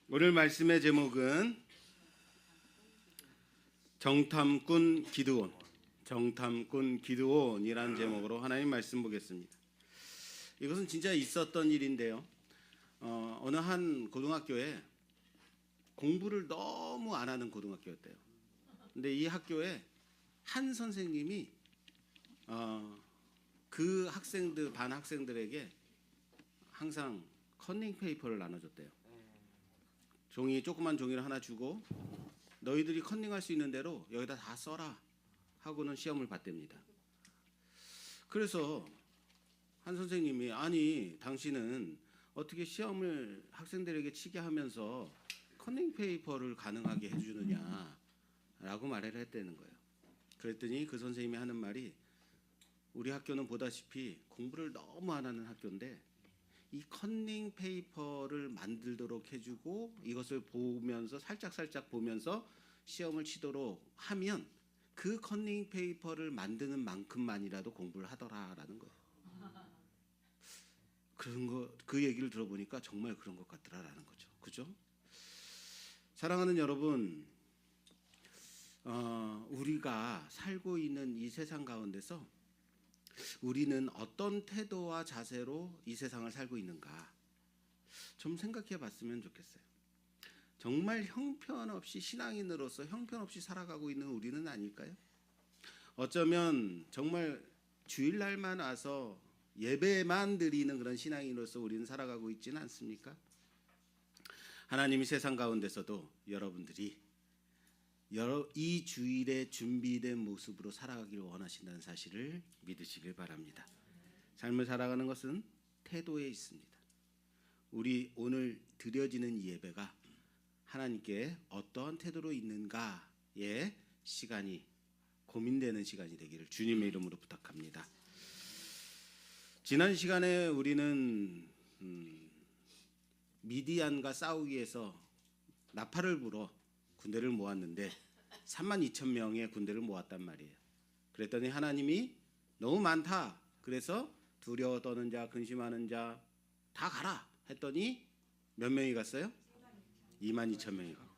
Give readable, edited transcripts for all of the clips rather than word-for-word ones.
오늘 말씀의 제목은 정탐꾼 기드온이라는 제목으로 하나님 말씀 보겠습니다. 이것은 진짜 있었던 일인데요. 어느 한 고등학교에 공부를 너무 안 하는 고등학교였대요. 근데 이 학교에 한 선생님이 그 반 학생들에게 항상 컨닝 페이퍼를 나눠줬대요. 조그만 종이를 하나 주고 너희들이 컨닝할 수 있는 대로 여기다 다 써라 하고는 시험을 봤답니다. 그래서 한 선생님이 아니 당신은 어떻게 시험을 학생들에게 치게 하면서 컨닝 페이퍼를 가능하게 해주느냐라고 말을 했다는 거예요. 그랬더니 그 선생님이 하는 말이 우리 학교는 보다시피 공부를 너무 안 하는 학교인데 이 컨닝 페이퍼를 만들도록 해주고 이것을 보면서 살짝 보면서 시험을 치도록 하면 그 컨닝 페이퍼를 만드는 만큼만이라도 공부를 하더라라는 거예요. 그 얘기를 들어보니까 정말 그런 것 같더라라는 거죠. 그죠? 사랑하는 여러분, 우리가 살고 있는 이 세상 가운데서 우리는 어떤 태도와 자세로 이 세상을 살고 있는가 좀 생각해 봤으면 좋겠어요. 정말 형편없이 신앙인으로서 형편없이 살아가고 있는 우리는 아닐까요? 어쩌면 정말 주일날만 와서 예배만 드리는 그런 신앙인으로서 우리는 살아가고 있지는 않습니까? 하나님이 세상 가운데서도 여러분들이 이 주일에 준비된 모습으로 살아가기를 원하신다는 사실을 믿으시길 바랍니다. 삶을 살아가는 것은 태도에 있습니다. 우리 오늘 드려지는 이 예배가 하나님께 어떠한 태도로 있는가의 시간이 고민되는 시간이 되기를 주님의 이름으로 부탁합니다. 지난 시간에 우리는 미디안과 싸우기 위해서 나팔을 불어 군대를 모았는데 32,000명의 군대를 모았단 말이에요. 그랬더니 하나님이 너무 많다. 그래서 두려워 떠는 자, 근심하는 자 다 가라 했더니 몇 명이 갔어요? 22,000명이 가고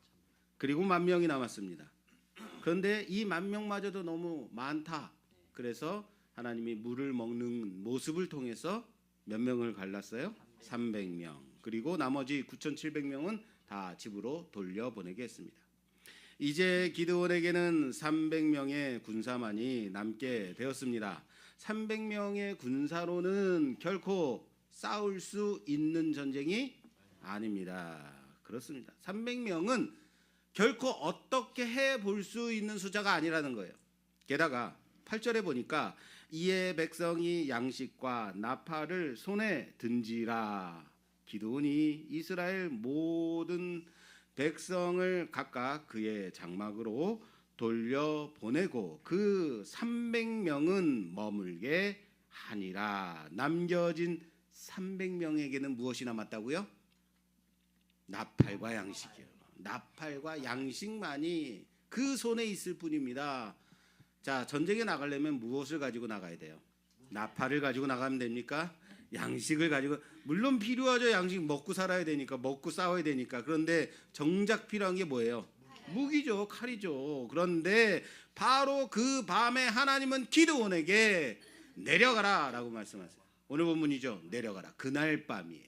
그리고 10,000명이 남았습니다. 그런데 이 10,000명마저도 너무 많다. 그래서 하나님이 물을 먹는 모습을 통해서 몇 명을 갈랐어요? 300명. 그리고 나머지 9,700명은 다 집으로 돌려보내게 했습니다. 이제 기드온에게는 300명의 군사만이 남게 되었습니다. 300명의 군사로는 결코 싸울 수 있는 전쟁이 아닙니다. 그렇습니다. 300명은 결코 어떻게 해볼 수 있는 숫자가 아니라는 거예요. 게다가 8절에 보니까 이에 백성이 양식과 나팔을 손에 든지라. 기드온이 이스라엘 모든 백성을 각각 그의 장막으로 돌려보내고 그 300명은 머물게 하니라. 남겨진 300명에게는 무엇이 남았다고요? 나팔과 양식이요. 나팔과 양식만이 그 손에 있을 뿐입니다. 자, 전쟁에 나가려면 무엇을 가지고 나가야 돼요? 나팔을 가지고 나가면 됩니까? 양식을 가지고, 물론 필요하죠. 양식 먹고 살아야 되니까, 먹고 싸워야 되니까. 그런데 정작 필요한 게 뭐예요? 무기죠. 칼이죠. 그런데 바로 그 밤에 하나님은 기드온에게 내려가라 라고 말씀하세요. 오늘 본문이죠. 내려가라. 그날 밤이에요.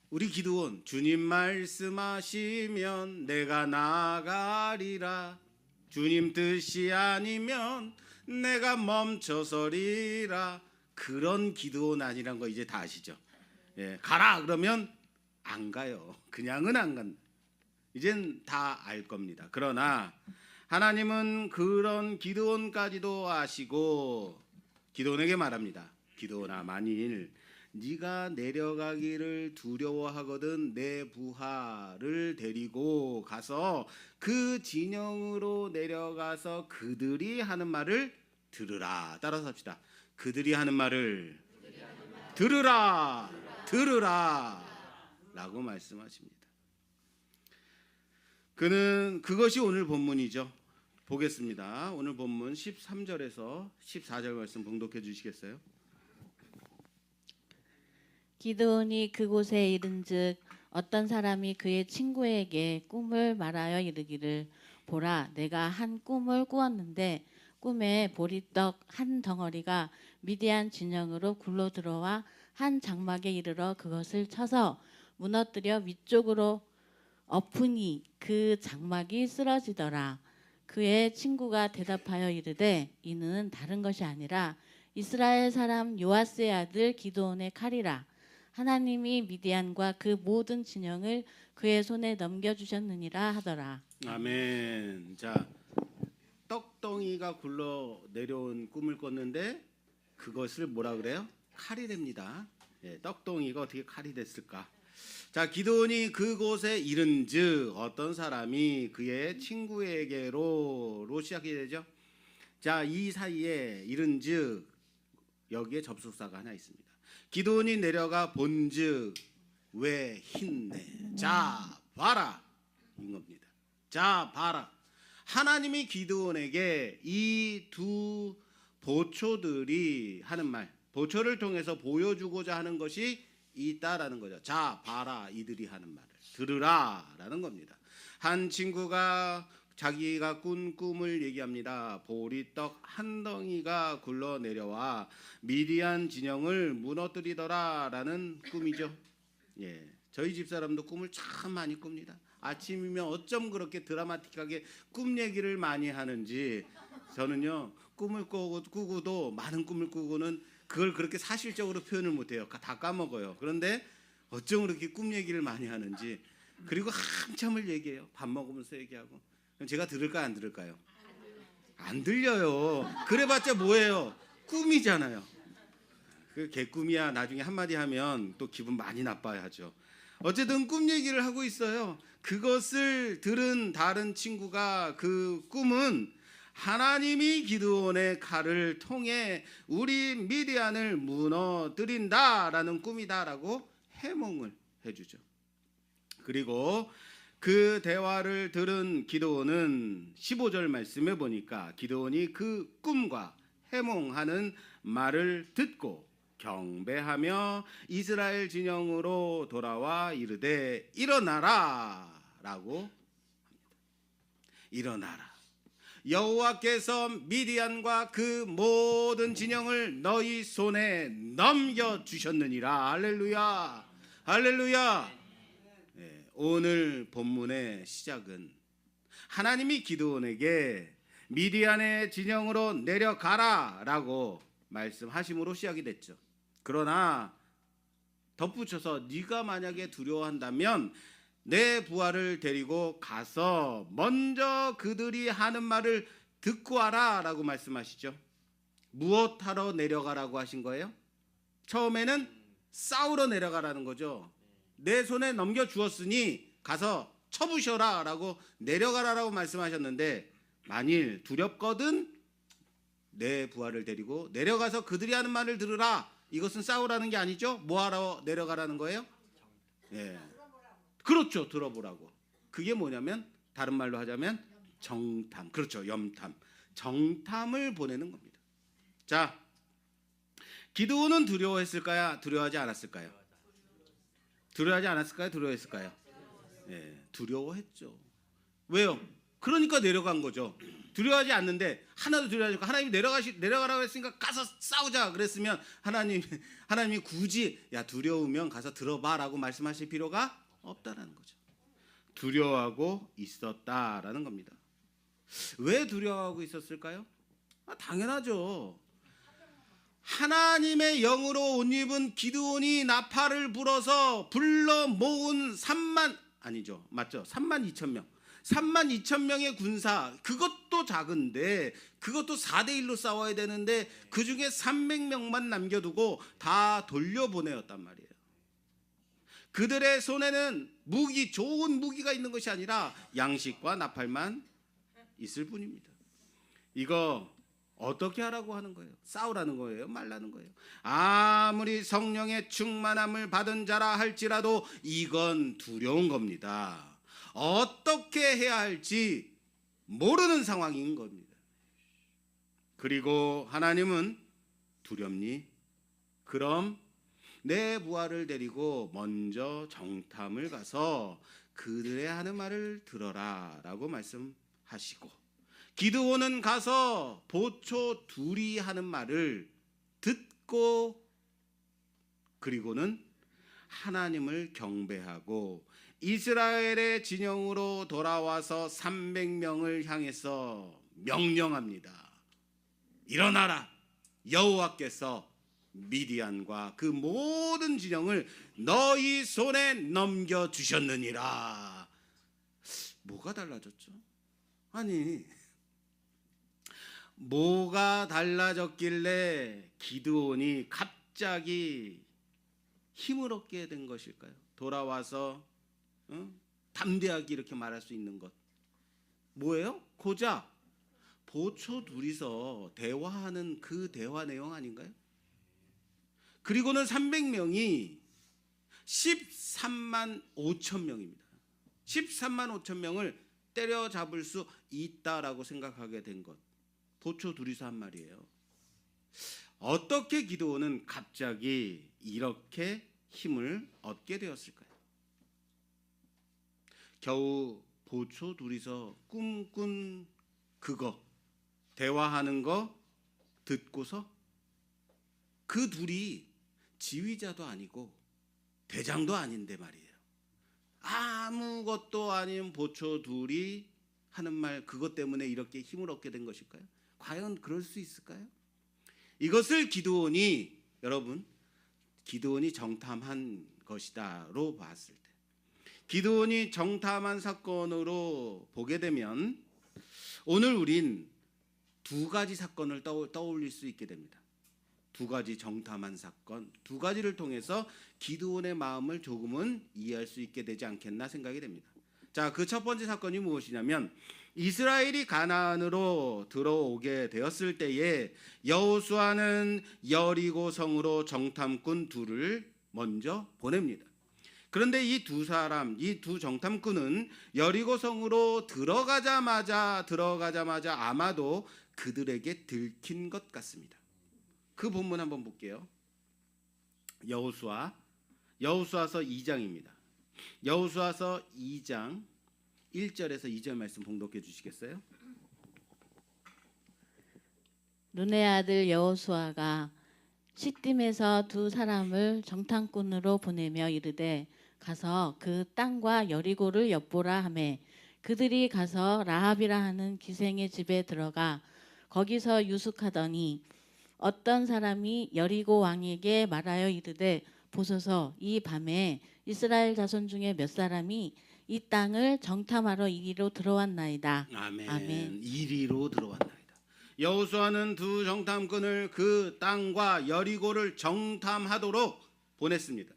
우리 기드온, 주님 말씀하시면 내가 나가리라. 주님 뜻이 아니면 내가 멈춰서리라. 그런 기드온 아니란 거 이제 다 아시죠? 예, 가라 그러면 안 가요. 그냥은 안 간다. 이젠 다 알 겁니다. 그러나 하나님은 그런 기드온까지도 아시고 기드온에게 말합니다. 기드온아, 만일 네가 내려가기를 두려워하거든 내 부하를 데리고 가서 그 진영으로 내려가서 그들이 하는 말을 들으라. 따라서 합시다. 그들이 하는 말을 들으라 라고 말씀하십니다. 그것이 오늘 본문이죠. 보겠습니다. 오늘 본문 13절에서 14절 말씀 봉독해 주시겠어요? 기드온이 그곳에 이른즉 어떤 사람이 그의 친구에게 꿈을 말하여 이르기를 보라 내가 한 꿈을 꾸었는데 꿈에 보리떡 한 덩어리가 미디안 진영으로 굴러 들어와 한 장막에 이르러 그것을 쳐서 무너뜨려 위쪽으로 엎으니 그 장막이 쓰러지더라. 그의 친구가 대답하여 이르되 이는 다른 것이 아니라 이스라엘 사람 요아스의 아들 기드온의 칼이라. 하나님이 미디안과 그 모든 진영을 그의 손에 넘겨주셨느니라 하더라. 아멘. 자, 떡덩이가 굴러 내려온 꿈을 꿨는데 그것을 뭐라 그래요? 칼이 됩니다. 예, 떡덩이가 어떻게 칼이 됐을까? 자, 기드온이 그곳에 이른즉 어떤 사람이 그의 친구에게로 시작이 되죠. 자, 이 사이에 이른즉 여기에 접속사가 하나 있습니다. 기드온이 내려가 본즉 왜 흰내? 자, 봐라. 인 겁니다. 자, 봐라. 하나님이 기드온에게 이 두 보초들이 하는 말, 보초를 통해서 보여주고자 하는 것이 있다라는 거죠. 자, 봐라. 이들이 하는 말을 들으라라는 겁니다. 한 친구가 자기가 꾼 꿈을 얘기합니다. 보리떡 한 덩이가 굴러 내려와 미디안 진영을 무너뜨리더라라는 꿈이죠. 예, 저희 집 사람도 꿈을 참 많이 꿉니다. 아침이면 어쩜 그렇게 드라마틱하게 꿈 얘기를 많이 하는지. 저는요 꿈을 꾸고도 많은 꿈을 꾸고는 그걸 그렇게 사실적으로 표현을 못해요. 다 까먹어요. 그런데 어쩜 그렇게 꿈 얘기를 많이 하는지. 그리고 한참을 얘기해요. 밥 먹으면서 얘기하고. 그럼 제가 들을까요, 안 들을까요? 안 들려요. 그래봤자 뭐예요? 꿈이잖아요. 그 개꿈이야. 나중에 한마디 하면 또 기분 많이 나빠야죠. 어쨌든 꿈 얘기를 하고 있어요. 그것을 들은 다른 친구가 그 꿈은 하나님이 기드온의 칼을 통해 우리 미디안을 무너뜨린다라는 꿈이다라고 해몽을 해주죠. 그리고 그 대화를 들은 기드온은 15절 말씀에 보니까 기드온이 그 꿈과 해몽하는 말을 듣고 경배하며 이스라엘 진영으로 돌아와 이르되 일어나라 라고 합니다. 일어나라. 여호와께서 미디안과 그 모든 진영을 너희 손에 넘겨주셨느니라. 할렐루야. 할렐루야. 네, 오늘 본문의 시작은 하나님이 기드온에게 미디안의 진영으로 내려가라 라고 말씀하심으로 시작이 됐죠. 그러나 덧붙여서 네가 만약에 두려워한다면 내 부하를 데리고 가서 먼저 그들이 하는 말을 듣고 와라 라고 말씀하시죠. 무엇하러 내려가라고 하신 거예요? 처음에는 싸우러 내려가라는 거죠. 내 손에 넘겨주었으니 가서 쳐부셔라 라고 내려가라라고 말씀하셨는데 만일 두렵거든 내 부하를 데리고 내려가서 그들이 하는 말을 들으라. 이것은 싸우라는 게 아니죠. 뭐하러 내려가라는 거예요? 예. 그렇죠. 들어보라고. 그게 뭐냐면 다른 말로 하자면 정탐. 그렇죠. 염탐. 정탐을 보내는 겁니다. 자, 기드온은 두려워했을까요? 두려워하지 않았을까요? 두려워하지 않았을까요? 두려워했을까요? 예, 두려워했죠. 왜요? 그러니까 내려간 거죠. 두려워하지 않는데 하나도 두려워하지 않고 하나님이 내려가라고 했으니까 가서 싸우자 그랬으면 하나님이 굳이 야 두려우면 가서 들어봐라고 말씀하실 필요가 없다라는 거죠. 두려워하고 있었다라는 겁니다. 왜 두려워하고 있었을까요? 당연하죠. 하나님의 영으로 옷 입은 기드온이 나팔을 불어서 불러 모은 3만 2천 명. 3만 2천 명의 군사, 그것도 작은데 그것도 4대 1로 싸워야 되는데 그중에 300명만 남겨두고 다 돌려보내었단 말이에요. 그들의 손에는 좋은 무기가 있는 것이 아니라 양식과 나팔만 있을 뿐입니다. 이거 어떻게 하라고 하는 거예요? 싸우라는 거예요? 말라는 거예요? 아무리 성령의 충만함을 받은 자라 할지라도 이건 두려운 겁니다. 어떻게 해야 할지 모르는 상황인 겁니다. 그리고 하나님은 두렵니? 그럼 내 부하를 데리고 먼저 정탐을 가서 그들의 하는 말을 들어라라고 말씀하시고, 기드온은 가서 보초 둘이 하는 말을 듣고 그리고는 하나님을 경배하고 이스라엘의 진영으로 돌아와서 300명을 향해서 명령합니다. 일어나라, 여호와께서 미디안과 그 모든 진영을 너희 손에 넘겨주셨느니라. 뭐가 달라졌죠? 아니, 뭐가 달라졌길래 기드온이 갑자기 힘을 얻게 된 것일까요? 돌아와서 담대하게 이렇게 말할 수 있는 것 뭐예요? 고작 보초 둘이서 대화하는 그 대화 내용 아닌가요? 그리고는 300명이 13만 5천 명입니다. 13만 5천 명을 때려잡을 수 있다라고 생각하게 된 것, 보초 둘이서 한 말이에요. 어떻게 기드온은 갑자기 이렇게 힘을 얻게 되었을까요? 겨우 보초 둘이서 꿈꾼 그거, 대화하는 거 듣고서 그 둘이 지휘자도 아니고 대장도 아닌데 말이에요. 아무것도 아닌 보초 둘이 하는 말, 그것 때문에 이렇게 힘을 얻게 된 것일까요? 과연 그럴 수 있을까요? 이것을 기드온이, 여러분, 기드온이 정탐한 것이다로 봤을 때, 기드온이 정탐한 사건으로 보게 되면 오늘 우린 두 가지 사건을 떠올릴 수 있게 됩니다. 두 가지 정탐한 사건, 두 가지를 통해서 기드온의 마음을 조금은 이해할 수 있게 되지 않겠나 생각이 됩니다. 자, 그 첫 번째 사건이 무엇이냐면, 이스라엘이 가나안으로 들어오게 되었을 때에 여호수아는 여리고 성으로 정탐꾼 둘을 먼저 보냅니다. 그런데 이 두 사람, 이 두 정탐꾼은 여리고 성으로 들어가자마자 아마도 그들에게 들킨 것 같습니다. 그 본문 한번 볼게요. 여호수아서 2장입니다. 여호수아서 2장 1절에서 2절 말씀 봉독해 주시겠어요? 눈의 아들 여호수아가 시딤에서 두 사람을 정탐꾼으로 보내며 이르되 가서 그 땅과 여리고를 엿보라 하매 그들이 가서 라합이라 하는 기생의 집에 들어가 거기서 유숙하더니 어떤 사람이 여리고 왕에게 말하여 이르되 보소서, 이 밤에 이스라엘 자손 중에 몇 사람이 이 땅을 정탐하러 이리로 들어왔나이다. 아멘. 아멘. 이리로 들어왔나이다. 여호수아는 두 정탐꾼을 그 땅과 여리고를 정탐하도록 보냈습니다.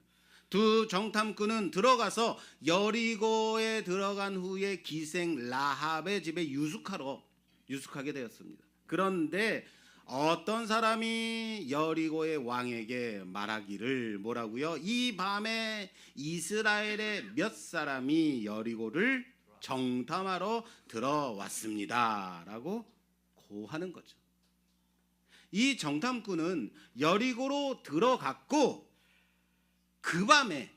두 정탐꾼은 들어가서 여리고에 들어간 후에 기생 라합의 집에 유숙하게 되었습니다. 그런데 어떤 사람이 여리고의 왕에게 말하기를 뭐라고요? 이 밤에 이스라엘의 몇 사람이 여리고를 정탐하러 들어왔습니다 라고 고하는 거죠. 이 정탐꾼은 여리고로 들어갔고 그 밤에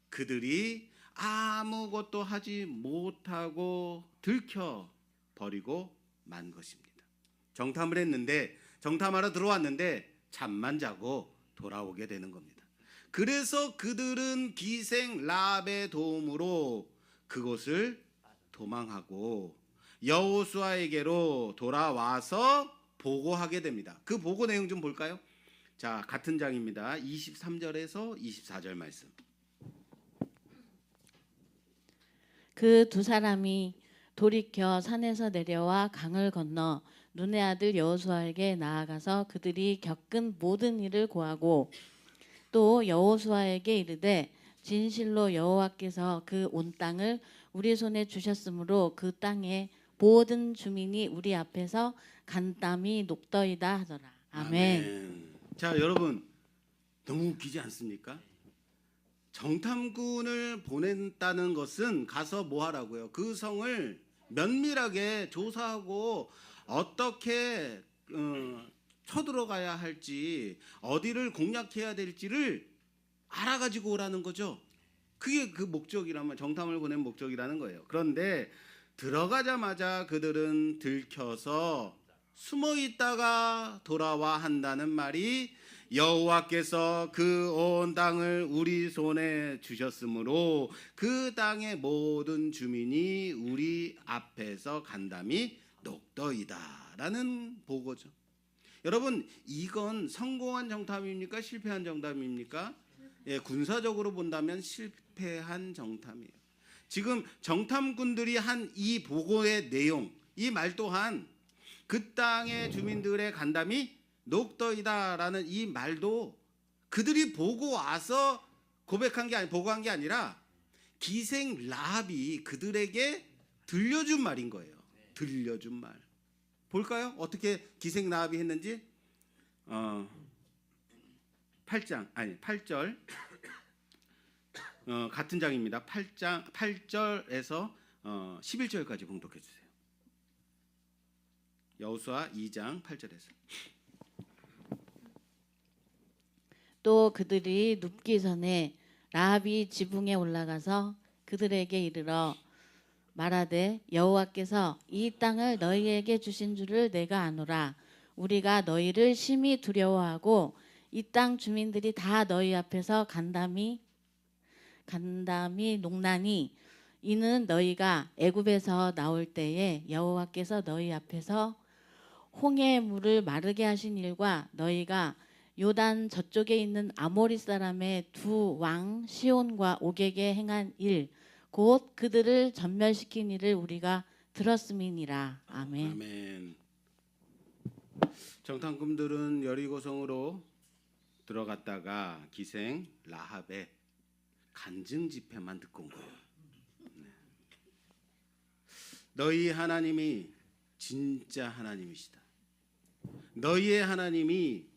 그들이 아무것도 하지 못하고 들켜버리고 만 것입니다. 정탐을 했는데, 정탐하러 들어왔는데 잠만 자고 돌아오게 되는 겁니다. 그래서 그들은 기생 라합의 도움으로 그곳을 도망하고 여호수아에게로 돌아와서 보고하게 됩니다. 그 보고 내용 좀 볼까요? 자, 같은 장입니다. 23절에서 24절 말씀. 그 두 사람이 돌이켜 산에서 내려와 강을 건너 눈의 아들 여호수아에게 나아가서 그들이 겪은 모든 일을 고하고 또 여호수아에게 이르되 진실로 여호와께서 그 온 땅을 우리 손에 주셨으므로 그 땅의 모든 주민이 우리 앞에서 간담이 녹더이다 하더라. 아멘. 자, 여러분, 너무 웃기지 않습니까? 정탐꾼을 보낸다는 것은 가서 뭐 하라고요? 그 성을 면밀하게 조사하고 어떻게 쳐들어가야 할지, 어디를 공략해야 될지를 알아가지고 오라는 거죠. 그게 그 목적이라면 정탐을 보낸 목적이라는 거예요. 그런데 들어가자마자 그들은 들켜서 숨어 있다가 돌아와 한다는 말이 여호와께서 그 온 땅을 우리 손에 주셨으므로 그 땅의 모든 주민이 우리 앞에서 간담이 녹더이다라는 보고죠. 여러분, 이건 성공한 정탐입니까? 실패한 정탐입니까? 예, 군사적으로 본다면 실패한 정탐이에요. 지금 정탐꾼들이 한 이 보고의 내용, 이 말 또한 그 땅의 주민들의 간담이 녹더이다라는 이 말도 그들이 보고 와서 보고한 게 아니라 기생 라합이 그들에게 들려준 말인 거예요. 들려준 말. 볼까요? 어떻게 기생 라합이 했는지. 8절 같은 장입니다. 8절에서 11절까지 봉독해 주세요. 여호수아 2장 8절에서. 또 그들이 눕기 전에 라합이 지붕에 올라가서 그들에게 이르러 말하되 여호와께서 이 땅을 너희에게 주신 줄을 내가 아노라. 우리가 너희를 심히 두려워하고 이 땅 주민들이 다 너희 앞에서 간담이 녹나니 이는 너희가 애굽에서 나올 때에 여호와께서 너희 앞에서 홍해의 물을 마르게 하신 일과 너희가 요단 저쪽에 있는 아모리 사람의 두 왕 시온과 옥에게 행한 일 곧 그들을 전멸시킨 일을 우리가 들었음이니라. 아멘. 아멘. 정탐꾼들은 여리고성으로 들어갔다가 기생 라합의 간증 집회만 듣고 온 거예요. 너희 하나님이 진짜 하나님이시다. 너희의 하나님이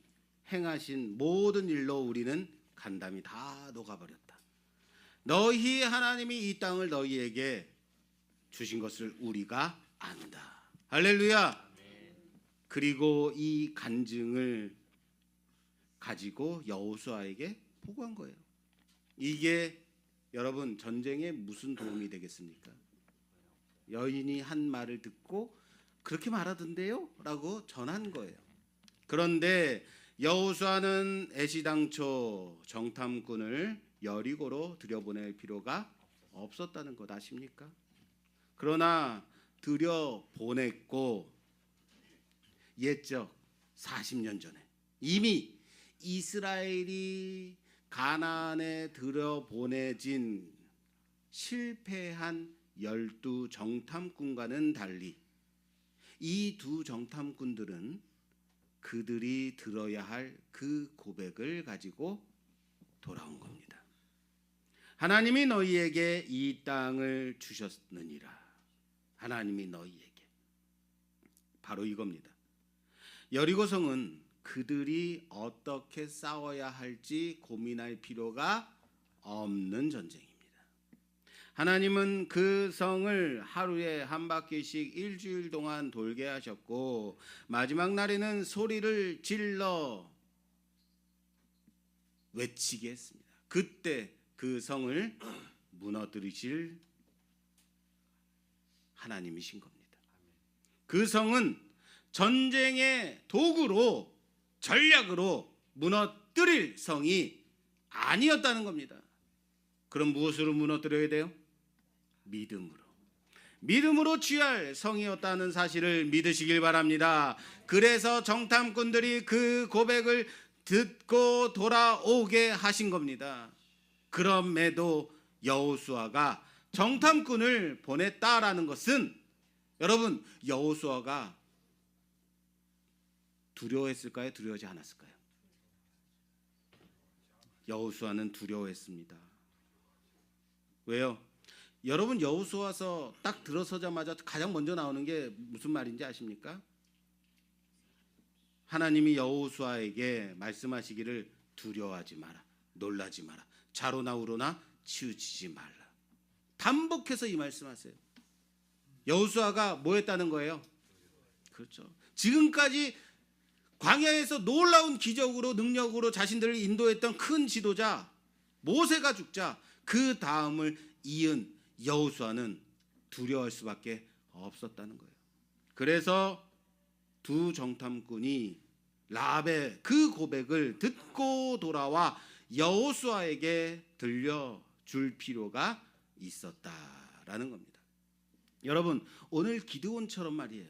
행하신 모든 일로 우리는 간담이 다 녹아버렸다. 너희 하나님이 이 땅을 너희에게 주신 것을 우리가 안다. 할렐루야. 그리고 이 간증을 가지고 여호수아에게 보고한 거예요. 이게 여러분 전쟁에 무슨 도움이 되겠습니까? 여인이 한 말을 듣고 그렇게 말하던데요? 라고 전한 거예요. 그런데 여호수아는 애시당초 정탐꾼을 여리고로 들여보낼 필요가 없었다는 것 아십니까? 그러나 들여보냈고 옛적 40년 전에 이미 이스라엘이 가나안에 들여보내진 실패한 12 정탐꾼과는 달리 이 두 정탐꾼들은 그들이 들어야 할 그 고백을 가지고 돌아온 겁니다. 하나님이 너희에게 이 땅을 주셨느니라. 하나님이 너희에게. 바로 이겁니다. 여리고성은 그들이 어떻게 싸워야 할지 고민할 필요가 없는 전쟁입니다. 하나님은 그 성을 하루에 한 바퀴씩 일주일 동안 돌게 하셨고 마지막 날에는 소리를 질러 외치게 했습니다. 그때 그 성을 무너뜨리실 하나님이신 겁니다. 그 성은 전쟁의 도구로 전략으로 무너뜨릴 성이 아니었다는 겁니다. 그럼 무엇으로 무너뜨려야 돼요? 믿음으로 취할 성이었다는 사실을 믿으시길 바랍니다. 그래서 정탐꾼들이 그 고백을 듣고 돌아오게 하신 겁니다. 그럼에도 여호수아가 정탐꾼을 보냈다라는 것은 여러분 여호수아가 두려워했을까요? 두려워하지 않았을까요? 여호수아는 두려워했습니다. 왜요? 여러분 여호수아서 딱 들어서자마자 가장 먼저 나오는 게 무슨 말인지 아십니까? 하나님이 여호수아에게 말씀하시기를 두려워하지 마라, 놀라지 마라, 좌로나 우로나 치우치지 말라. 반복해서 이 말씀하세요. 여호수아가 뭐 했다는 거예요? 그렇죠. 지금까지 광야에서 놀라운 기적으로 능력으로 자신들을 인도했던 큰 지도자 모세가 죽자 그 다음을 이은 여호수아는 두려워할 수밖에 없었다는 거예요. 그래서 두 정탐꾼이 라합의 그 고백을 듣고 돌아와 여호수아에게 들려줄 필요가 있었다라는 겁니다. 여러분, 오늘 기드온처럼 말이에요.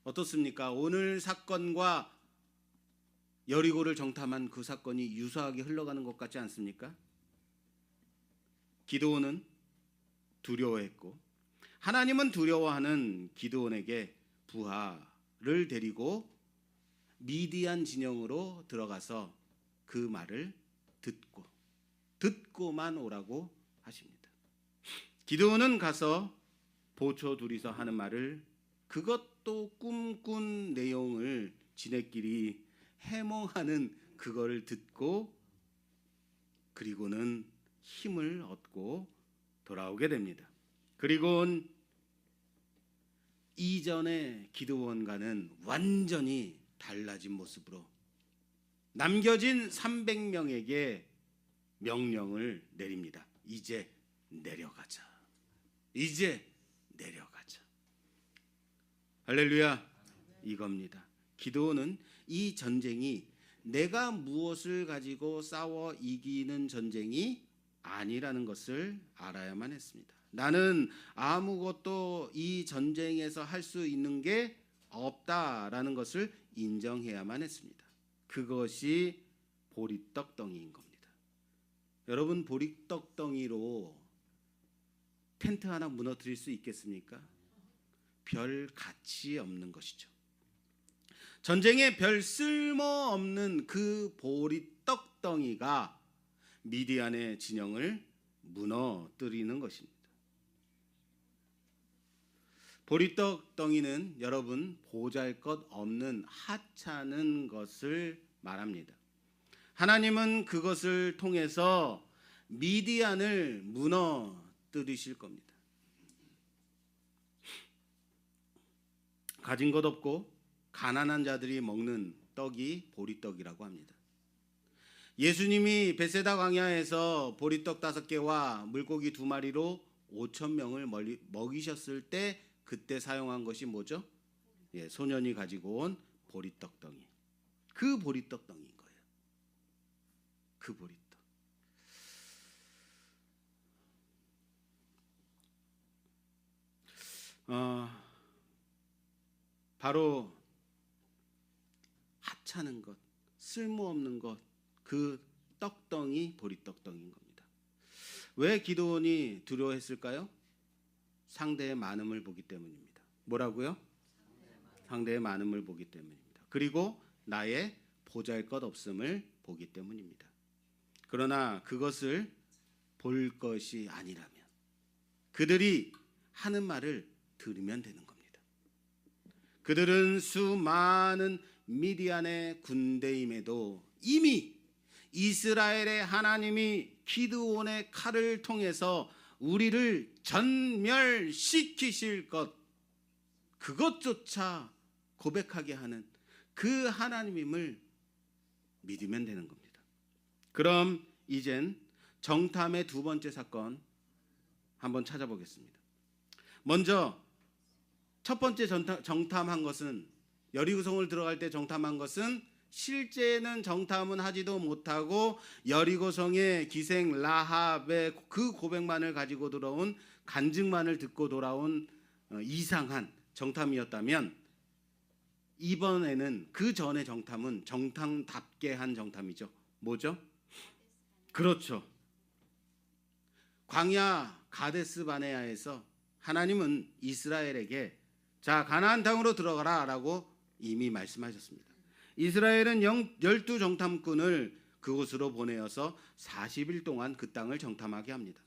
어떻습니까? 오늘 사건과 여리고를 정탐한 그 사건이 유사하게 흘러가는 것 같지 않습니까? 기드온은 두려워했고 하나님은 두려워하는 기드온에게 부하를 데리고 미디안 진영으로 들어가서 그 말을 듣고만 오라고 하십니다. 기드온은 가서 보초 둘이서 하는 말을, 그것도 꿈꾼 내용을 지네끼리 해몽하는 그거를 듣고 그리고는 힘을 얻고 돌아오게 됩니다. 그리고는 이전의 기드온과는 완전히 달라진 모습으로 남겨진 300명에게 명령을 내립니다. 이제 내려가자. 이제 내려가자. 할렐루야. 이겁니다. 기드온은 이 전쟁이 내가 무엇을 가지고 싸워 이기는 전쟁이 아니라는 것을 알아야만 했습니다. 나는 아무것도 이 전쟁에서 할 수 있는 게 없다라는 것을 인정해야만 했습니다. 그것이 보리떡덩이인 겁니다. 여러분, 보리떡덩이로 텐트 하나 무너뜨릴 수 있겠습니까? 별 가치 없는 것이죠. 전쟁에 별 쓸모없는 그 보리떡덩이가 미디안의 진영을 무너뜨리는 것입니다. 보리떡덩이는 여러분 보잘것없는 하찮은 것을 말합니다. 하나님은 그것을 통해서 미디안을 무너뜨리실 겁니다. 가진 것 없고 가난한 자들이 먹는 떡이 보리떡이라고 합니다. 예수님이 베세다 광야에서 보리떡 5개와 물고기 2마리로 5,000명을 먹이셨을 때 그때 사용한 것이 뭐죠? 소년이 가지고 온 보리떡덩이. 그 보리떡덩이인 거예요. 그 보리떡. 바로 하찮은 것, 쓸모없는 것, 그 떡덩이, 보리떡덩이인 겁니다. 왜 기드온이 두려워했을까요? 상대의 많음을 보기 때문입니다. 뭐라고요? 상대의 많음을 보기 때문입니다. 그리고 나의 보잘것없음을 보기 때문입니다. 그러나 그것을 볼 것이 아니라면 그들이 하는 말을 들으면 되는 겁니다. 그들은 수많은 미디안의 군대임에도 이미 이스라엘의 하나님이 기드온의 칼을 통해서 우리를 전멸시키실 것, 그것조차 고백하게 하는 그 하나님임을 믿으면 되는 겁니다. 그럼 이젠 정탐의 두 번째 사건 한번 찾아보겠습니다. 먼저 첫 번째 정탐한 것은, 여리고성을 들어갈 때 정탐한 것은 실제는 정탐은 하지도 못하고 여리고성의 기생 라합의 그 고백만을 가지고 들어온, 간증만을 듣고 돌아온 이상한 정탐이었다면, 이번에는 그 전의 정탐은 정탐답게 한 정탐이죠. 뭐죠? 그렇죠. 광야 가데스 바네아에서 하나님은 이스라엘에게 자, 가나안 땅으로 들어가라 라고 이미 말씀하셨습니다. 이스라엘은 12 정탐꾼을 그곳으로 보내어서 40일 동안 그 땅을 정탐하게 합니다.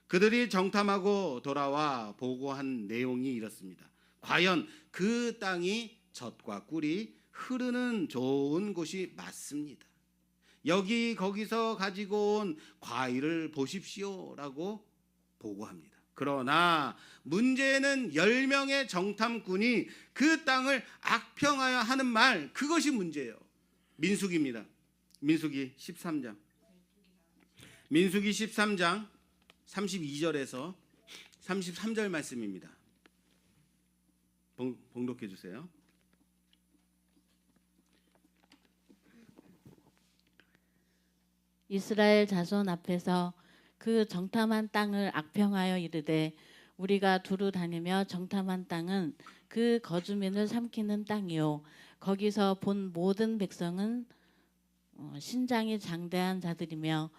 그들이 정탐하고 돌아와 보고한 내용이 이렇습니다. 과연 그 땅이 젖과 꿀이 흐르는 좋은 곳이 맞습니다. 여기 거기서 가지고 온 과일을 보십시오라고 보고합니다. 그러나 문제는 10명의 정탐꾼이 그 땅을 악평하여 하는 말, 그것이 문제예요. 민수기입니다. 민수기 13장. 민수기 13장 32절에서 33절 말씀입니다. 봉독해 주세요. 이스라엘 자손 앞에서 그 정탐한 땅을 악평하여 이르되 우리가 두루 다니며 정탐한 땅은 그 거주민을 삼키는 땅이요 거기서 본 모든 백성은 신장이 장대한 자들이며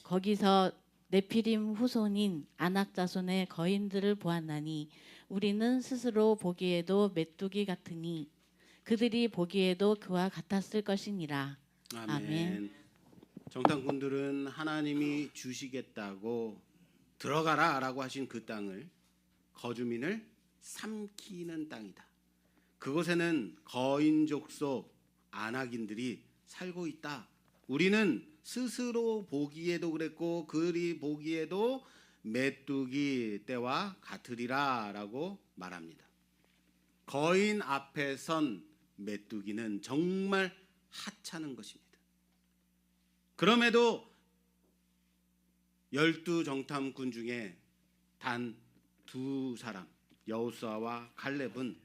거기서 네피림 후손인 아낙 자손의 거인들을 보았나니 우리는 스스로 보기에도 메뚜기 같으니 그들이 보기에도 그와 같았을 것이니라. 아멘. 정탐꾼들은 하나님이 주시겠다고 들어가라라고 하신 그 땅을 거주민을 삼키는 땅이다. 그곳에는 거인족 속 아낙인들이 살고 있다. 우리는 스스로 보기에도 그랬고 그리 보기에도 메뚜기 떼와 같으리라라고 말합니다. 거인 앞에 선 메뚜기는 정말 하찮은 것입니다. 그럼에도 12 정탐꾼 중에 단 2사람 여호수아와 갈렙은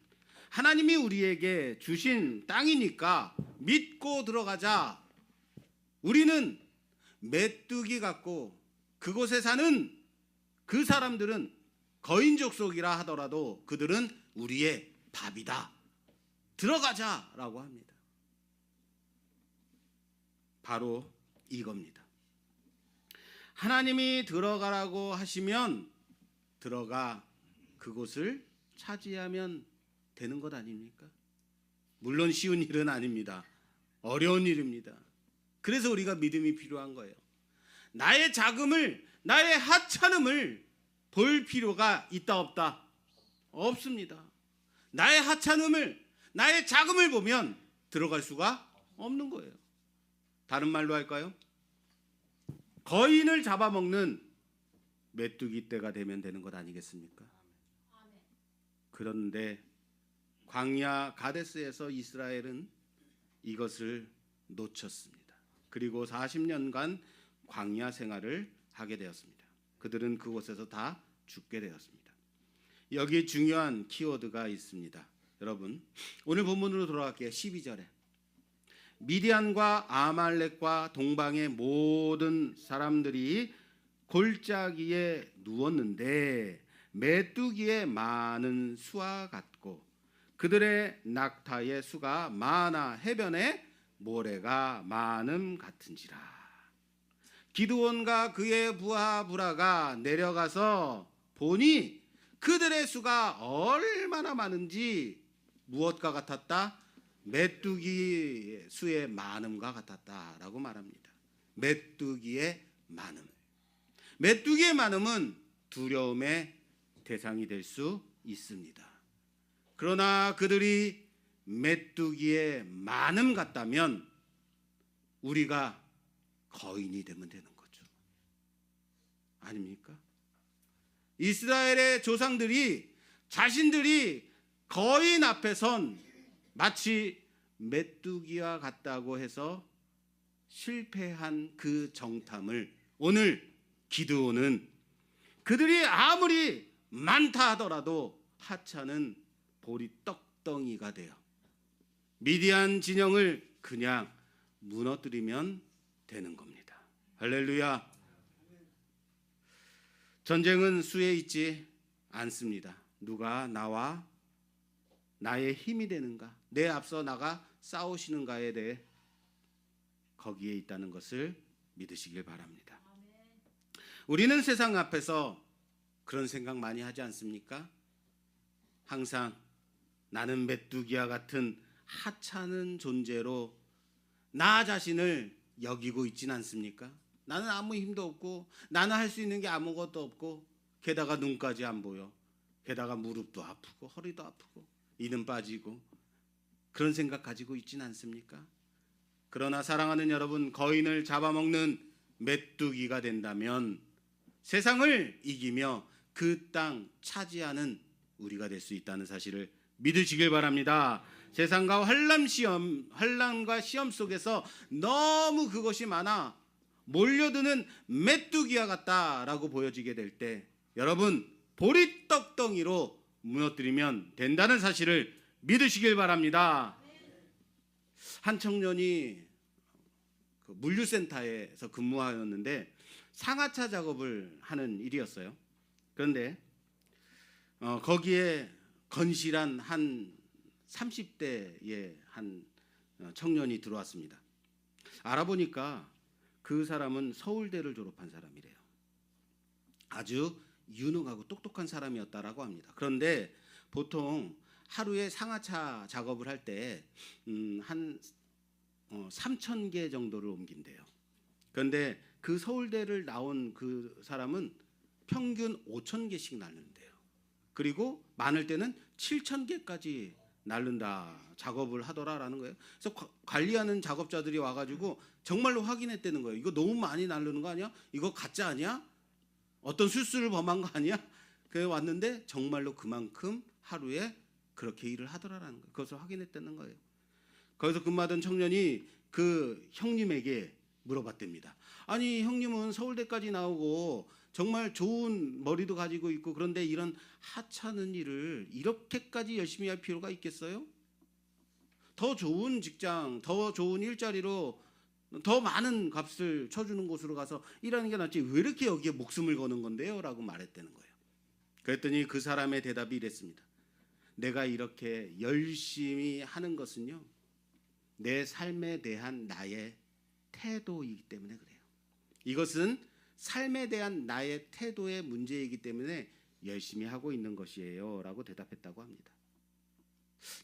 하나님이 우리에게 주신 땅이니까 믿고 들어가자. 우리는 메뚜기 같고 그곳에 사는 그 사람들은 거인족 속이라 하더라도 그들은 우리의 밥이다. 들어가자라고 합니다. 바로 이겁니다. 하나님이 들어가라고 하시면 들어가 그곳을 차지하면 되는 것 아닙니까? 물론 쉬운 일은 아닙니다. 어려운 일입니다. 그래서 우리가 믿음이 필요한 거예요. 나의 자금을, 나의 하찮음을 볼 필요가 있다 없다? 없습니다. 나의 하찮음을, 나의 자금을 보면 들어갈 수가 없는 거예요. 다른 말로 할까요? 거인을 잡아먹는 메뚜기 떼가 되면 되는 것 아니겠습니까? 그런데 광야 가데스에서 이스라엘은 이것을 놓쳤습니다. 그리고 40년간 광야 생활을 하게 되었습니다. 그들은 그곳에서 다 죽게 되었습니다. 여기 중요한 키워드가 있습니다. 여러분, 오늘 본문으로 돌아갈게요. 12절에 미디안과 아말렉과 동방의 모든 사람들이 골짜기에 누웠는데 메뚜기의 많은 수와 같고 그들의 낙타의 수가 많아 해변에 모래가 많음 같은지라. 기드온과 그의 부하 부라가 내려가서 보니 그들의 수가 얼마나 많은지 무엇과 같았다? 메뚜기 수의 많음과 같았다라고 말합니다. 메뚜기의 많음. 메뚜기의 많음은 두려움의 대상이 될 수 있습니다. 그러나 그들이 메뚜기의 많음 같다면 우리가 거인이 되면 되는 거죠. 아닙니까? 이스라엘의 조상들이 자신들이 거인 앞에 선 마치 메뚜기와 같다고 해서 실패한 그 정탐을 오늘 기드온은 그들이 아무리 많다 하더라도 하찮은 보리 떡덩이가 되어 미디안 진영을 그냥 무너뜨리면 되는 겁니다. 할렐루야. 전쟁은 수에 있지 않습니다. 누가 나와 나의 힘이 되는가, 내 앞서 나가 싸우시는가에 대해 거기에 있다는 것을 믿으시길 바랍니다. 우리는 세상 앞에서 그런 생각 많이 하지 않습니까? 항상 나는 메뚜기와 같은 하찮은 존재로 나 자신을 여기고 있지는 않습니까? 나는 아무 힘도 없고 나는 할 수 있는 게 아무것도 없고 게다가 눈까지 안 보여. 게다가 무릎도 아프고 허리도 아프고 이는 빠지고 그런 생각 가지고 있지는 않습니까? 그러나 사랑하는 여러분, 거인을 잡아먹는 메뚜기가 된다면 세상을 이기며 그 땅 차지하는 우리가 될 수 있다는 사실을 믿으시길 바랍니다. 세상과 환란과 시험 속에서 너무 그것이 많아 몰려드는 메뚜기와 같다라고 보여지게 될 때 여러분 보리떡덩이로 무너뜨리면 된다는 사실을 믿으시길 바랍니다. 한 청년이 그 물류센터에서 근무하였는데 상하차 작업을 하는 일이었어요. 그런데 거기에 건실한 한 30대의 한 청년이 들어왔습니다. 알아보니까 그 사람은 서울대를 졸업한 사람이래요. 아주 유능하고 똑똑한 사람이었다라고 합니다. 그런데 보통 하루에 상하차 작업을 할 때 한 3,000개 정도를 옮긴대요. 그런데 그 서울대를 나온 그 사람은 평균 5,000개씩 날른대요. 그리고 많을 때는 7,000개까지 날른다 작업을 하더라라는 거예요. 그래서 관리하는 작업자들이 와가지고 정말로 확인했다는 거예요. 이거 너무 많이 날르는 거 아니야? 이거 가짜 아니야? 어떤 실수를 범한 거 아니야? 그래 왔는데 정말로 그만큼 하루에 그렇게 일을 하더라라는 거예요. 그것을 확인했다는 거예요. 거기서 근무하던 청년이 그 형님에게 물어봤답니다. 아니 형님은 서울대까지 나오고 정말 좋은 머리도 가지고 있고 그런데 이런 하찮은 일을 이렇게까지 열심히 할 필요가 있겠어요? 더 좋은 직장, 더 좋은 일자리로 더 많은 값을 쳐주는 곳으로 가서 일하는 게 낫지 왜 이렇게 여기에 목숨을 거는 건데요? 라고 말했다는 거예요. 그랬더니 그 사람의 대답이 이랬습니다. 내가 이렇게 열심히 하는 것은요, 내 삶에 대한 나의 태도이기 때문에 그래요. 이것은 삶에 대한 나의 태도의 문제이기 때문에 열심히 하고 있는 것이에요 라고 대답했다고 합니다.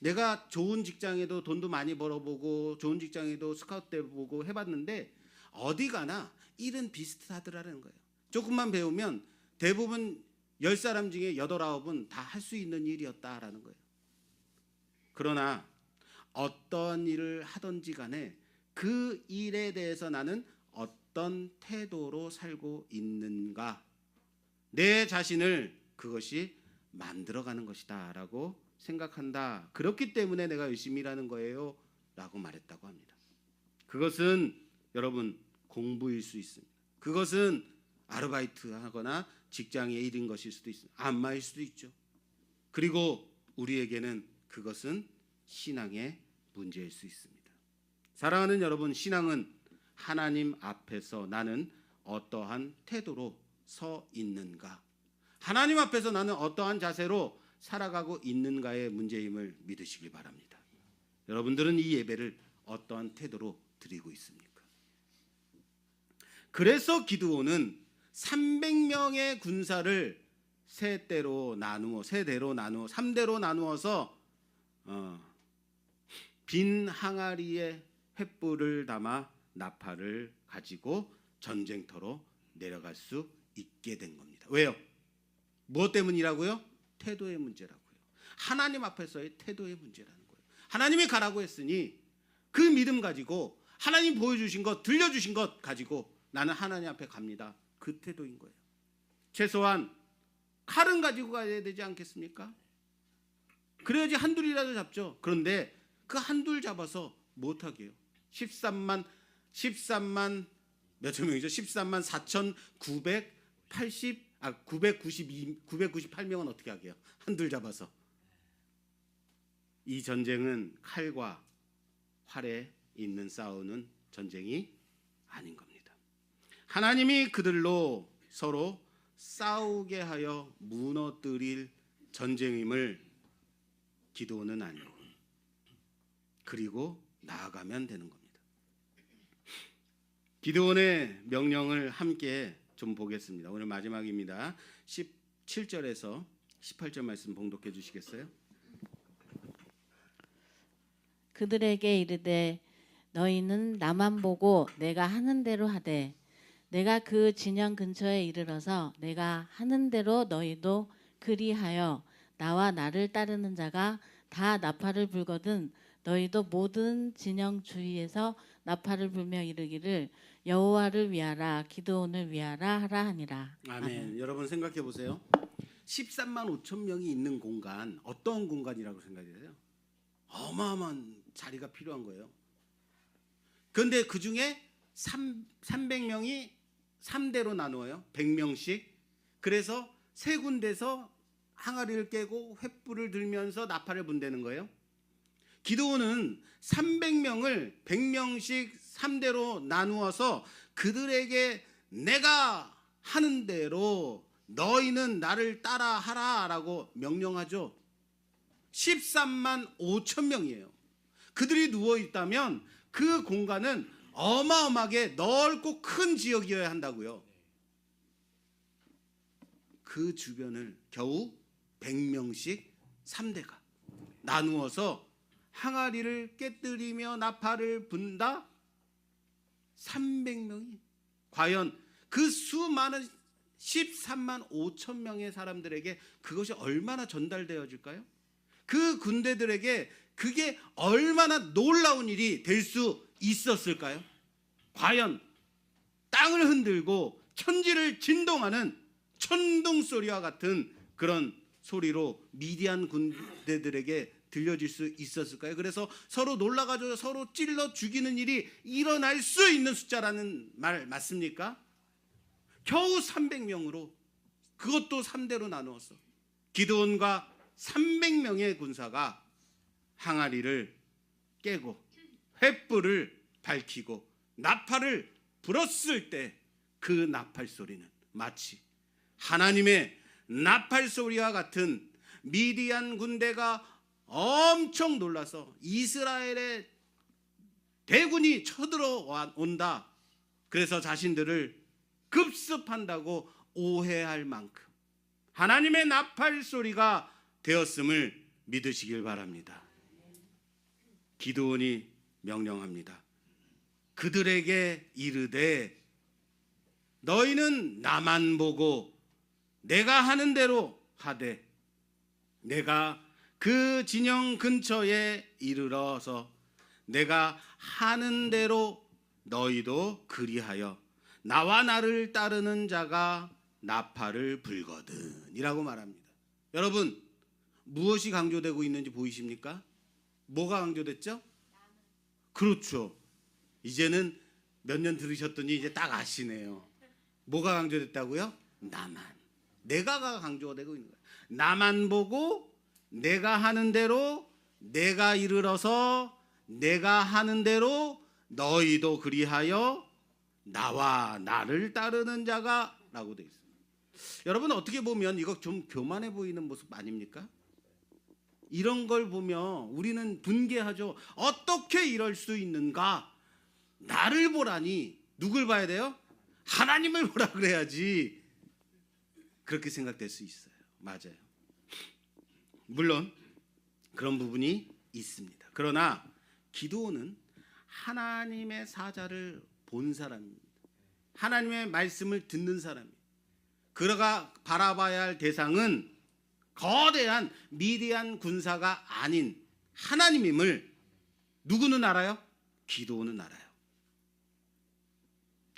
내가 좋은 직장에도 돈도 많이 벌어보고 좋은 직장에도 스카우트 돼보고 해봤는데 어디 가나 일은 비슷하더라는 거예요. 조금만 배우면 대부분 10사람 중에 8, 9은 다 할 수 있는 일이었다라는 거예요. 그러나 어떤 일을 하든지 간에 그 일에 대해서 나는 어떤 태도로 살고 있는가, 내 자신을 그것이 만들어가는 것이다 라고 생각한다. 그렇기 때문에 내가 열심히 일하는 거예요 라고 말했다고 합니다. 그것은 여러분 공부일 수 있습니다. 그것은 아르바이트 하거나 직장의 일인 것일 수도 있습니다. 안마일 수도 있죠. 그리고 우리에게는 그것은 신앙의 문제일 수 있습니다. 사랑하는 여러분, 신앙은 하나님 앞에서 나는 어떠한 태도로 서 있는가, 하나님 앞에서 나는 어떠한 자세로 살아가고 있는가의 문제임을 믿으시길 바랍니다. 여러분들은 이 예배를 어떠한 태도로 드리고 있습니까? 그래서 기드온은 300명의 군사를 세 대로 나누어 3대로 나누어서 빈 항아리에 횃불을 담아 나팔을 가지고 전쟁터로 내려갈 수 있게 된 겁니다. 왜요? 무엇 때문이라고요? 태도의 문제라고요. 하나님 앞에서의 태도의 문제라는 거예요. 하나님이 가라고 했으니 그 믿음 가지고 하나님 보여주신 것, 들려주신 것 가지고 나는 하나님 앞에 갑니다. 그 태도인 거예요. 최소한 칼은 가지고 가야 되지 않겠습니까? 그래야지 한둘이라도 잡죠. 그런데 그 한둘 잡아서 못하게요. 13만 몇천 명이죠? 13만 998명은 어떻게 하게요? 한둘 잡아서. 이 전쟁은 칼과 활에 있는 싸우는 전쟁이 아닌 겁니다. 하나님이 그들로 서로 싸우게 하여 무너뜨릴 전쟁임을 기도는 알고 그리고 나아가면 되는 겁니다. 기드온의 명령을 함께 좀 보겠습니다. 오늘 마지막입니다. 17절에서 18절 말씀 봉독해 주시겠어요? 그들에게 이르되 너희는 나만 보고 내가 하는 대로 하되 내가 그 진영 근처에 이르러서 내가 하는 대로 너희도 그리하여 나와 나를 따르는 자가 다 나팔을 불거든 너희도 모든 진영 주위에서 나팔을 불며 이르기를 여호와를 위하라 기드온을 위하라 하라 하니라. 아멘. 여러분 생각해 보세요. 13만 5천 명이 있는 공간, 어떤 공간이라고 생각해요? 어마어마한 자리가 필요한 거예요. 그런데 그 중에 300명이 3대로 나누어요. 100명씩. 그래서 세 군데서 항아리를 깨고 횃불을 들면서 나팔을 분대는 거예요. 기드온은 300명을 100명씩 3대로 나누어서 그들에게 내가 하는 대로 너희는 나를 따라하라 라고 명령하죠. 13만 5천 명이에요. 그들이 누워 있다면 그 공간은 어마어마하게 넓고 큰 지역이어야 한다고요. 그 주변을 겨우 100명씩 3대가 나누어서 항아리를 깨뜨리며 나팔을 분다. 300명이 과연 그 수많은 13만 5천 명의 사람들에게 그것이 얼마나 전달되어질까요? 그 군대들에게 그게 얼마나 놀라운 일이 될 수 있었을까요? 과연 땅을 흔들고 천지를 진동하는 천둥 소리와 같은 그런 소리로 미디안 군대들에게 들려질 수 있었을까요? 그래서 서로 놀라가지고 서로 찔러 죽이는 일이 일어날 수 있는 숫자라는 말 맞습니까? 겨우 300명으로 그것도 3대로 나누었어. 기드온과 300명의 군사가 항아리를 깨고 횃불을 밝히고 나팔을 불었을 때 그 나팔 소리는 마치 하나님의 나팔 소리와 같은 미디안 군대가 엄청 놀라서 이스라엘의 대군이 쳐들어온다. 그래서 자신들을 급습한다고 오해할 만큼 하나님의 나팔 소리가 되었음을 믿으시길 바랍니다. 기드온이 명령합니다. 그들에게 이르되 너희는 나만 보고 내가 하는 대로 하되 내가 그 진영 근처에 이르러서 내가 하는 대로 너희도 그리하여 나와 나를 따르는 자가 나팔을 불거든 이라고 말합니다. 여러분 무엇이 강조되고 있는지 보이십니까? 뭐가 강조됐죠? 그렇죠. 이제는 몇 년 들으셨더니 이제 딱 아시네요. 뭐가 강조됐다고요? 나만. 내가가 강조가 되고 있는 거예요. 나만 보고 내가 하는 대로 내가 이르러서 내가 하는 대로 너희도 그리하여 나와 나를 따르는 자가 라고 되어 있어요. 여러분 어떻게 보면 이거 좀 교만해 보이는 모습 아닙니까? 이런 걸 보면 우리는 분개하죠. 어떻게 이럴 수 있는가? 나를 보라니 누굴 봐야 돼요? 하나님을 보라 그래야지. 그렇게 생각될 수 있어요. 맞아요. 물론 그런 부분이 있습니다. 그러나 기드온은 하나님의 사자를 본 사람입니다. 하나님의 말씀을 듣는 사람입니다. 그가 바라봐야 할 대상은 거대한 미디안 군사가 아닌 하나님임을 누구는 알아요? 기드온은 알아요.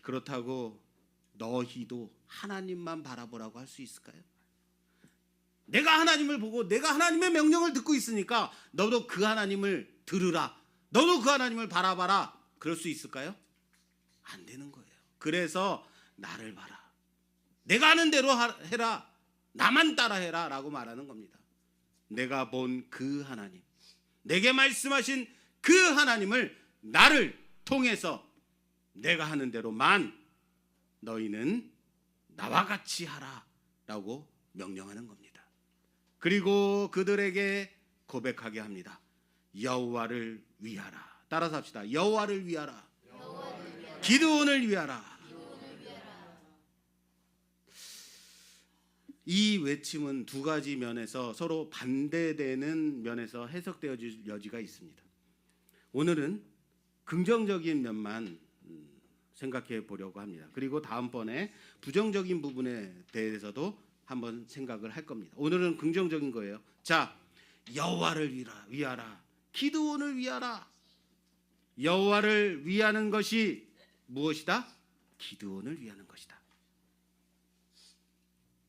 그렇다고 너희도 하나님만 바라보라고 할 수 있을까요? 내가 하나님을 보고 내가 하나님의 명령을 듣고 있으니까 너도 그 하나님을 들으라. 너도 그 하나님을 바라봐라. 그럴 수 있을까요? 안 되는 거예요. 그래서 나를 봐라. 내가 하는 대로 해라. 나만 따라해라 라고 말하는 겁니다. 내가 본 그 하나님, 내게 말씀하신 그 하나님을 나를 통해서 내가 하는 대로만 너희는 나와 같이 하라 라고 명령하는 겁니다. 그리고 그들에게 고백하게 합니다. 여호와를 위하라. 따라서 합시다. 여호와를 위하라. 기드온을 위하라. 이 외침은 두 가지 면에서 서로 반대되는 면에서 해석되어질 여지가 있습니다. 오늘은 긍정적인 면만 생각해 보려고 합니다. 그리고 다음번에 부정적인 부분에 대해서도 한번 생각을 할 겁니다. 오늘은 긍정적인 거예요. 자, 여호와를 위하라. 기드온을 위하라. 여호와를 위하는 것이 무엇이다? 기드온을 위하는 것이다.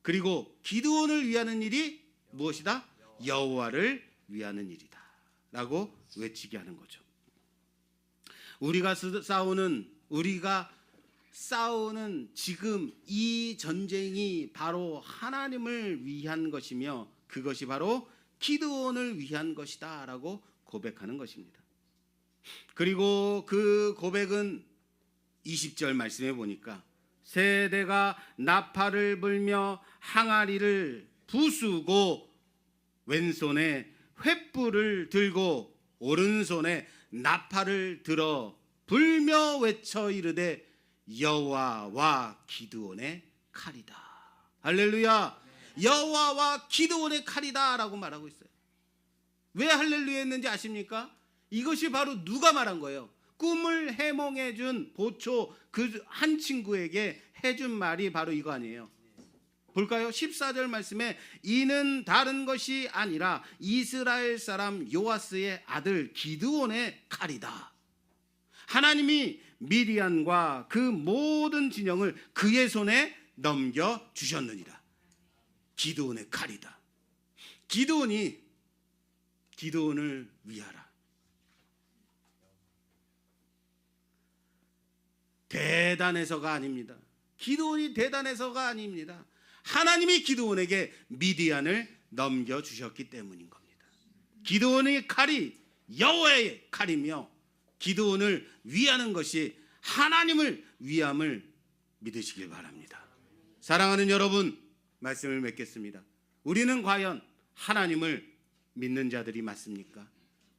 그리고 기드온을 위하는 일이 무엇이다? 여호와를 위하는 일이다 라고 외치게 하는 거죠. 우리가 싸우는 우리가 싸우는 지금 이 전쟁이 바로 하나님을 위한 것이며 그것이 바로 기드온을 위한 것이다 라고 고백하는 것입니다. 그리고 그 고백은 20절 말씀해 보니까 세대가 나팔을 불며 항아리를 부수고 왼손에 횃불을 들고 오른손에 나팔을 들어 불며 외쳐 이르되 여호와와 기드온의 칼이다. 할렐루야. 여호와와 기드온의 칼이다 라고 말하고 있어요. 왜 할렐루야 했는지 아십니까? 이것이 바로 누가 말한 거예요? 꿈을 해몽해 준 보초 그 한 친구에게 해준 말이 바로 이거 아니에요. 볼까요? 14절 말씀에 이는 다른 것이 아니라 이스라엘 사람 요아스의 아들 기드온의 칼이다. 하나님이 미디안과 그 모든 진영을 그의 손에 넘겨주셨느니라. 기드온의 칼이다. 기드온을 위하라. 대단해서가 아닙니다. 기드온이 대단해서가 아닙니다. 하나님이 기드온에게 미디안을 넘겨주셨기 때문인 겁니다. 기드온의 칼이 여호와의 칼이며 기드온을 위하는 것이 하나님을 위함을 믿으시길 바랍니다. 사랑하는 여러분, 말씀을 맺겠습니다. 우리는 과연 하나님을 믿는 자들이 맞습니까?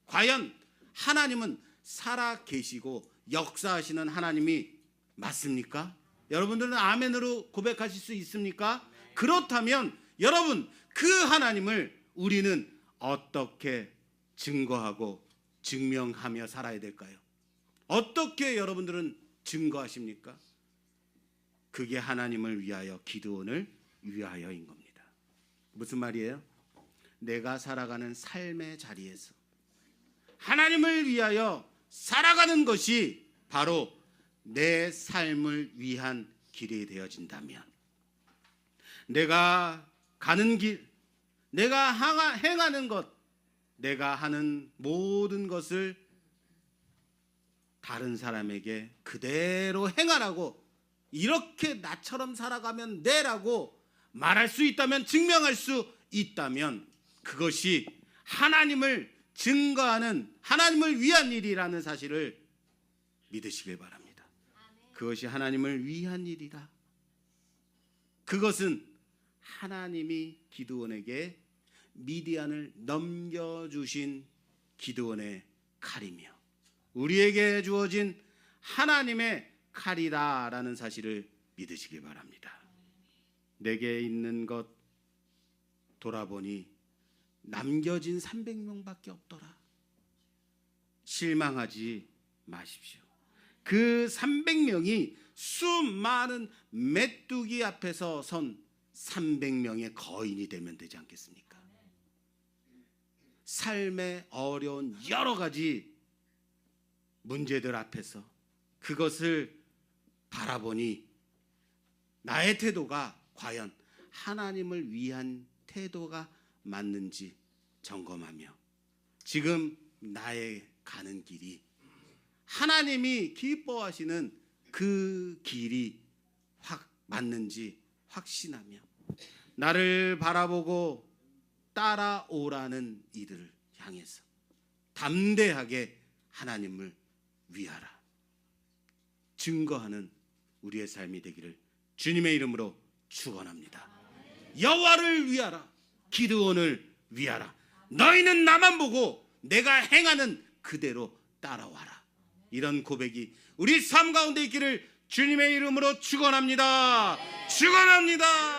과연 하나님은 살아 계시고 역사하시는 하나님이 맞습니까? 여러분들은 아멘으로 고백하실 수 있습니까? 그렇다면 여러분, 그 하나님을 우리는 어떻게 증거하고 증명하며 살아야 될까요? 어떻게 여러분들은 증거하십니까? 그게 하나님을 위하여 기드온을 위하여인 겁니다. 무슨 말이에요? 내가 살아가는 삶의 자리에서 하나님을 위하여 살아가는 것이 바로 내 삶을 위한 길이 되어진다면, 내가 가는 길, 내가 행하는 것, 내가 하는 모든 것을 다른 사람에게 그대로 행하라고, 이렇게 나처럼 살아가면 돼라고 말할 수 있다면, 증명할 수 있다면 그것이 하나님을 증거하는, 하나님을 위한 일이라는 사실을 믿으시길 바랍니다. 그것이 하나님을 위한 일이다. 그것은 하나님이 기드온에게 미디안을 넘겨주신 기드온의 칼이며 우리에게 주어진 하나님의 칼이다라는 사실을 믿으시기 바랍니다. 내게 있는 것 돌아보니 남겨진 300명밖에 없더라. 실망하지 마십시오. 그 300명이 수많은 메뚜기 앞에서 선 300명의 거인이 되면 되지 않겠습니까? 삶의 어려운 여러 가지 문제들 앞에서 그것을 바라보니 나의 태도가 과연 하나님을 위한 태도가 맞는지 점검하며 지금 나의 가는 길이 하나님이 기뻐하시는 그 길이 맞는지 확신하며 나를 바라보고 따라오라는 이들을 향해서 담대하게 하나님을 위하라 증거하는 우리의 삶이 되기를 주님의 이름으로 축원합니다. 여호와를 위하라, 기드온을 위하라. 너희는 나만 보고 내가 행하는 그대로 따라와라. 이런 고백이 우리 삶 가운데 있기를 주님의 이름으로 축원합니다. 축원합니다.